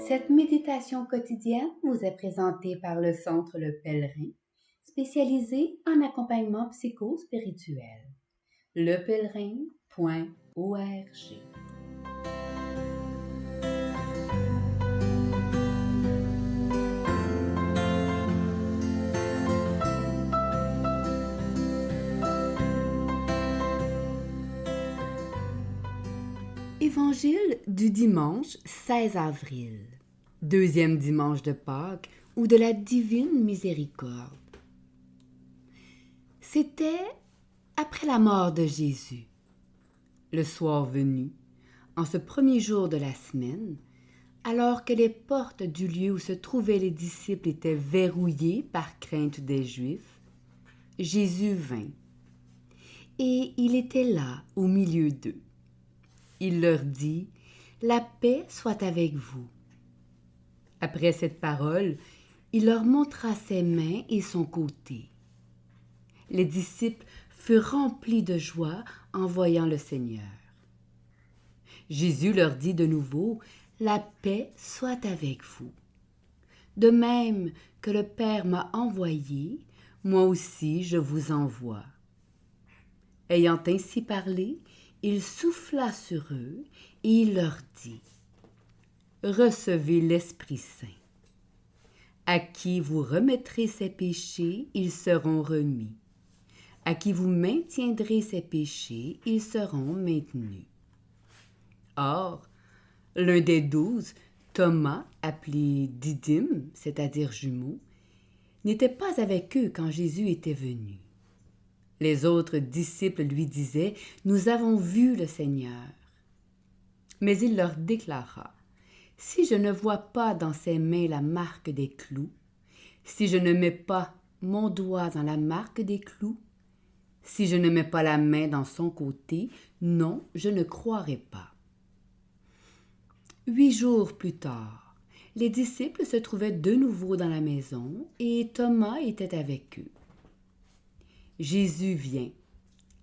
Cette méditation quotidienne vous est présentée par le Centre Le Pèlerin, spécialisé en accompagnement psycho-spirituel. lepèlerin.org. Évangile du dimanche 16 avril, deuxième dimanche de Pâques ou de la Divine Miséricorde. C'était après la mort de Jésus. Le soir venu, en ce premier jour de la semaine, alors que les portes du lieu où se trouvaient les disciples étaient verrouillées par crainte des Juifs, Jésus vint, et il était là au milieu d'eux. Il leur dit « La paix soit avec vous ». Après cette parole, il leur montra ses mains et son côté. Les disciples furent remplis de joie en voyant le Seigneur. Jésus leur dit de nouveau « La paix soit avec vous ». De même que le Père m'a envoyé, moi aussi je vous envoie. Ayant ainsi parlé, il souffla sur eux et il leur dit « Recevez l'Esprit Saint. À qui vous remettrez ses péchés, ils seront remis. À qui vous maintiendrez ses péchés, ils seront maintenus. » Or, l'un des 12, Thomas, appelé Didyme, c'est-à-dire jumeau, n'était pas avec eux quand Jésus était venu. Les autres disciples lui disaient « Nous avons vu le Seigneur. » Mais il leur déclara « Si je ne vois pas dans ses mains la marque des clous, si je ne mets pas mon doigt dans la marque des clous, si je ne mets pas la main dans son côté, non, je ne croirai pas. » 8 jours plus tard, les disciples se trouvaient de nouveau dans la maison et Thomas était avec eux. Jésus vient,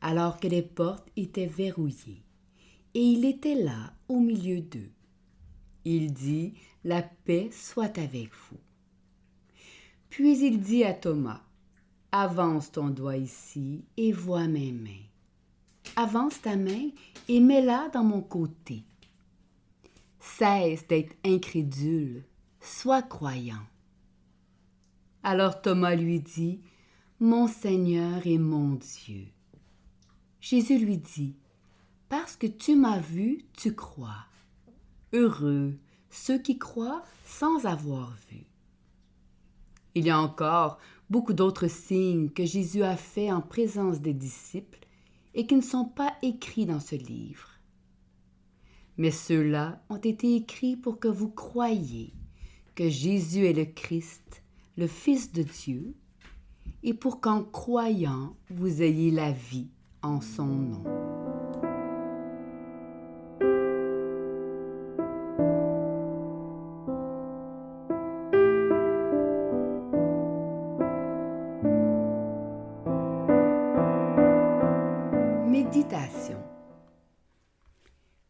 alors que les portes étaient verrouillées, et il était là au milieu d'eux. Il dit « La paix soit avec vous. » Puis il dit à Thomas « Avance ton doigt ici et vois mes mains. Avance ta main et mets-la dans mon côté. Cesse d'être incrédule, sois croyant. » Alors Thomas lui dit « Mon Seigneur et mon Dieu. » Jésus lui dit « Parce que tu m'as vu, tu crois. Heureux ceux qui croient sans avoir vu. » Il y a encore beaucoup d'autres signes que Jésus a faits en présence des disciples et qui ne sont pas écrits dans ce livre. Mais ceux-là ont été écrits pour que vous croyiez que Jésus est le Christ, le Fils de Dieu, et pour qu'en croyant, vous ayez la vie en son nom. Méditation.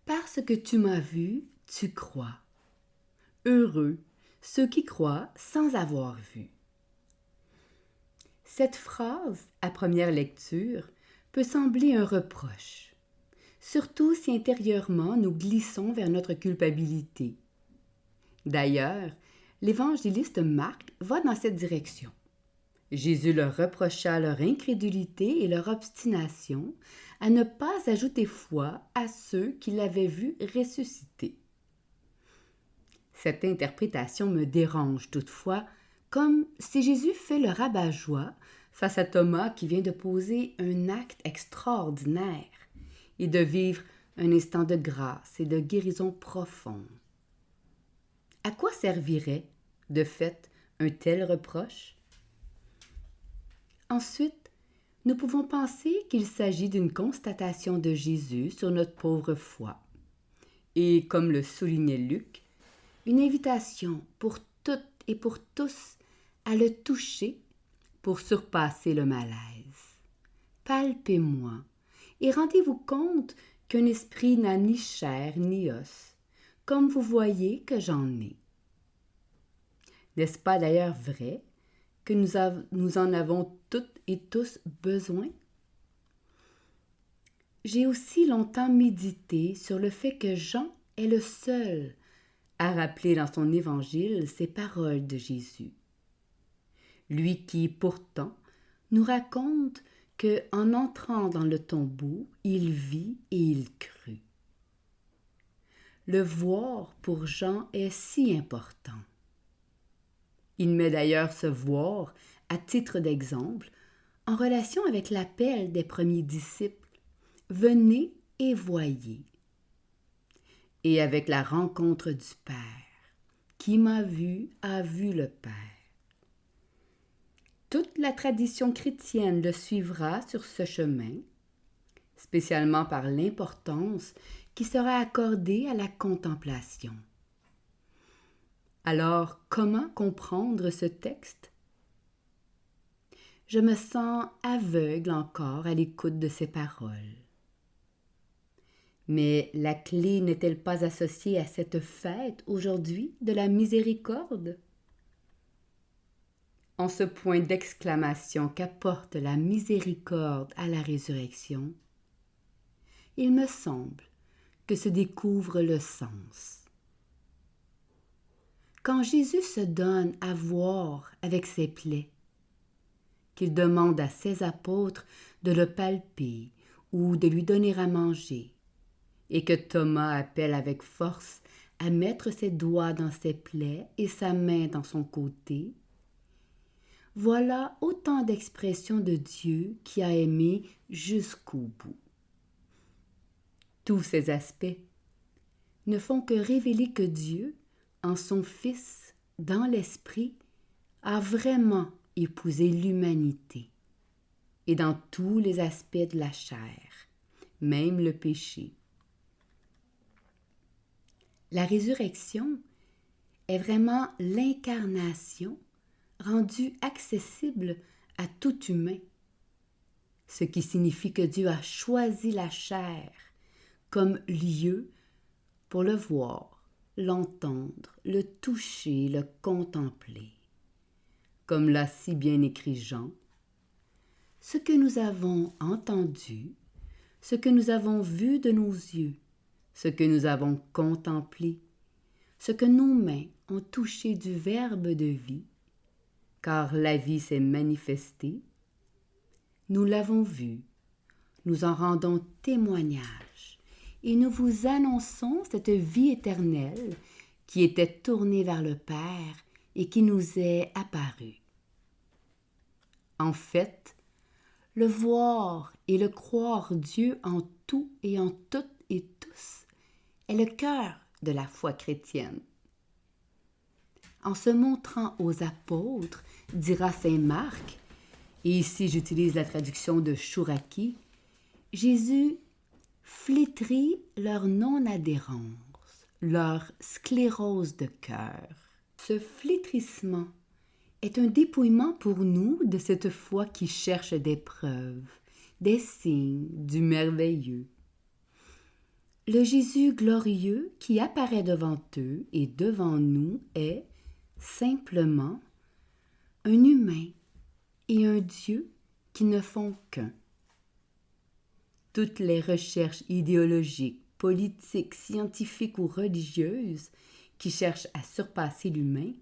Parce que tu m'as vu, tu crois. Heureux ceux qui croient sans avoir vu. Cette phrase, à première lecture, peut sembler un reproche, surtout si intérieurement nous glissons vers notre culpabilité. D'ailleurs, l'évangéliste Marc va dans cette direction. Jésus leur reprocha leur incrédulité et leur obstination à ne pas ajouter foi à ceux qui l'avaient vu ressusciter. Cette interprétation me dérange toutefois, comme si Jésus fait le rabat-joie face à Thomas qui vient de poser un acte extraordinaire et de vivre un instant de grâce et de guérison profonde. À quoi servirait, de fait, un tel reproche? Ensuite, nous pouvons penser qu'il s'agit d'une constatation de Jésus sur notre pauvre foi. Et comme le soulignait Luc, une invitation pour toutes et pour tous à le toucher pour surpasser le malaise. Palpez-moi et rendez-vous compte qu'un esprit n'a ni chair ni os, comme vous voyez que j'en ai. N'est-ce pas d'ailleurs vrai que nous en avons toutes et tous besoin? J'ai aussi longtemps médité sur le fait que Jean est le seul à rappeler dans son évangile ces paroles de Jésus. Lui qui, pourtant, nous raconte que, en entrant dans le tombeau, il vit et il crut. Le voir pour Jean est si important. Il met d'ailleurs ce voir, à titre d'exemple, en relation avec l'appel des premiers disciples « Venez et voyez » et avec la rencontre du Père. Qui m'a vu a vu le Père. Toute la tradition chrétienne le suivra sur ce chemin, spécialement par l'importance qui sera accordée à la contemplation. Alors, comment comprendre ce texte? Je me sens aveugle encore à l'écoute de ces paroles. Mais la clé n'est-elle pas associée à cette fête aujourd'hui de la miséricorde? En ce point d'exclamation qu'apporte la miséricorde à la résurrection, il me semble que se découvre le sens. Quand Jésus se donne à voir avec ses plaies, qu'il demande à ses apôtres de le palper ou de lui donner à manger, et que Thomas appelle avec force à mettre ses doigts dans ses plaies et sa main dans son côté, voilà autant d'expressions de Dieu qui a aimé jusqu'au bout. Tous ces aspects ne font que révéler que Dieu, en son Fils, dans l'Esprit, a vraiment épousé l'humanité, et dans tous les aspects de la chair, même le péché. La résurrection est vraiment l'incarnation rendue accessible à tout humain, ce qui signifie que Dieu a choisi la chair comme lieu pour le voir, l'entendre, le toucher, le contempler. Comme l'a si bien écrit Jean, « Ce que nous avons entendu, ce que nous avons vu de nos yeux, ce que nous avons contemplé, ce que nos mains ont touché du Verbe de vie, car la vie s'est manifestée, nous l'avons vu, nous en rendons témoignage, et nous vous annonçons cette vie éternelle qui était tournée vers le Père et qui nous est apparue. » En fait, le voir et le croire Dieu en tout et en toutes et tous est le cœur de la foi chrétienne. En se montrant aux apôtres, dira saint Marc, et ici j'utilise la traduction de Chouraki, Jésus flétrit leur non-adhérence, leur sclérose de cœur. Ce flétrissement est un dépouillement pour nous de cette foi qui cherche des preuves, des signes du merveilleux. Le Jésus glorieux qui apparaît devant eux et devant nous est simplement un humain et un Dieu qui ne font qu'un. Toutes les recherches idéologiques, politiques, scientifiques ou religieuses qui cherchent à surpasser l'humain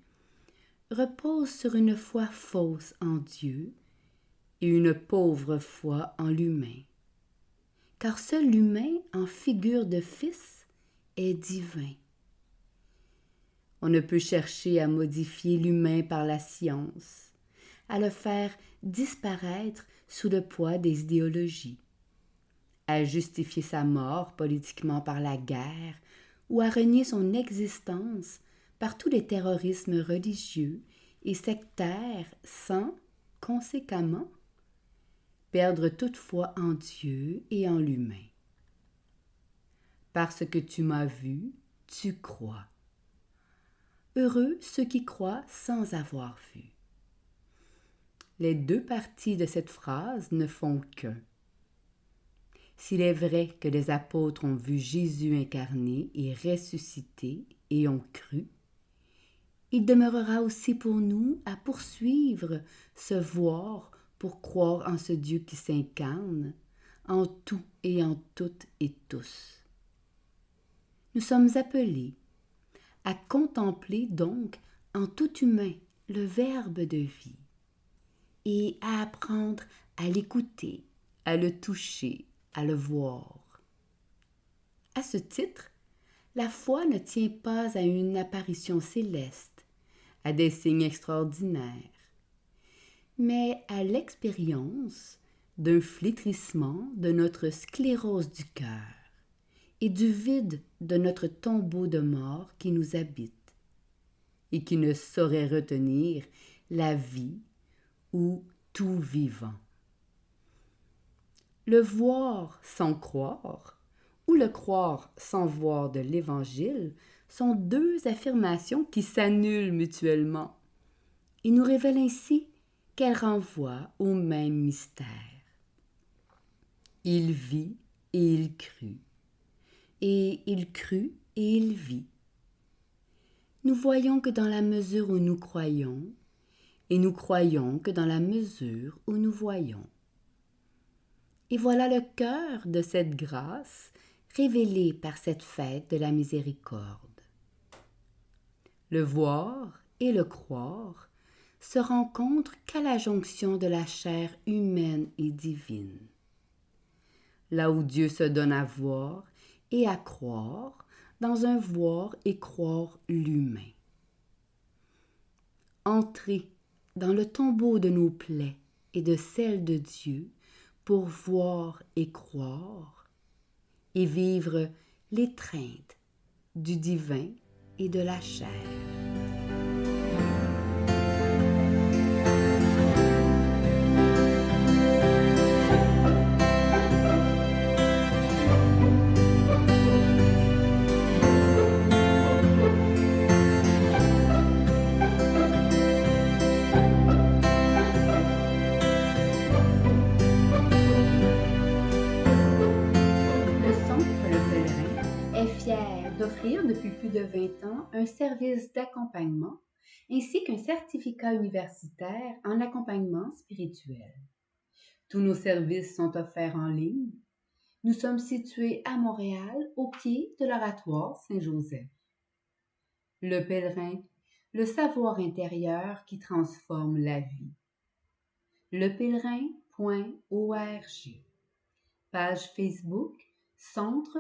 reposent sur une foi fausse en Dieu et une pauvre foi en l'humain. Car seul l'humain en figure de fils est divin. On ne peut chercher à modifier l'humain par la science, à le faire disparaître sous le poids des idéologies, à justifier sa mort politiquement par la guerre ou à renier son existence par tous les terrorismes religieux et sectaires sans, conséquemment, perdre toute foi en Dieu et en l'humain. Parce que tu m'as vu, tu crois. Heureux ceux qui croient sans avoir vu. Les deux parties de cette phrase ne font qu'un. S'il est vrai que les apôtres ont vu Jésus incarné et ressuscité et ont cru, il demeurera aussi pour nous à poursuivre ce voir pour croire en ce Dieu qui s'incarne en tout et en toutes et tous. Nous sommes appelés à contempler donc en tout humain le Verbe de vie et à apprendre à l'écouter, à le toucher, à le voir. À ce titre, la foi ne tient pas à une apparition céleste, à des signes extraordinaires, mais à l'expérience d'un flétrissement de notre sclérose du cœur et du vide de notre tombeau de mort qui nous habite et qui ne saurait retenir la vie ou tout vivant. Le voir sans croire ou le croire sans voir de l'Évangile sont deux affirmations qui s'annulent mutuellement et nous révèlent ainsi qu'elles renvoient au même mystère. Il vit et il crut, et il crut et il vit. Nous voyons que dans la mesure où nous croyons, et nous croyons que dans la mesure où nous voyons. Et voilà le cœur de cette grâce révélée par cette fête de la miséricorde. Le voir et le croire se rencontrent qu'à la jonction de la chair humaine et divine. Là où Dieu se donne à voir et à croire, dans un voir et croire l'humain. Entrez dans le tombeau de nos plaies et de celles de Dieu pour voir et croire et vivre l'étreinte du divin et de la chair. D'offrir depuis plus de 20 ans un service d'accompagnement ainsi qu'un certificat universitaire en accompagnement spirituel. Tous nos services sont offerts en ligne. Nous sommes situés à Montréal, au pied de l'Oratoire Saint-Joseph. Le pèlerin, le savoir intérieur qui transforme la vie. Lepèlerin.org. Page Facebook, Centre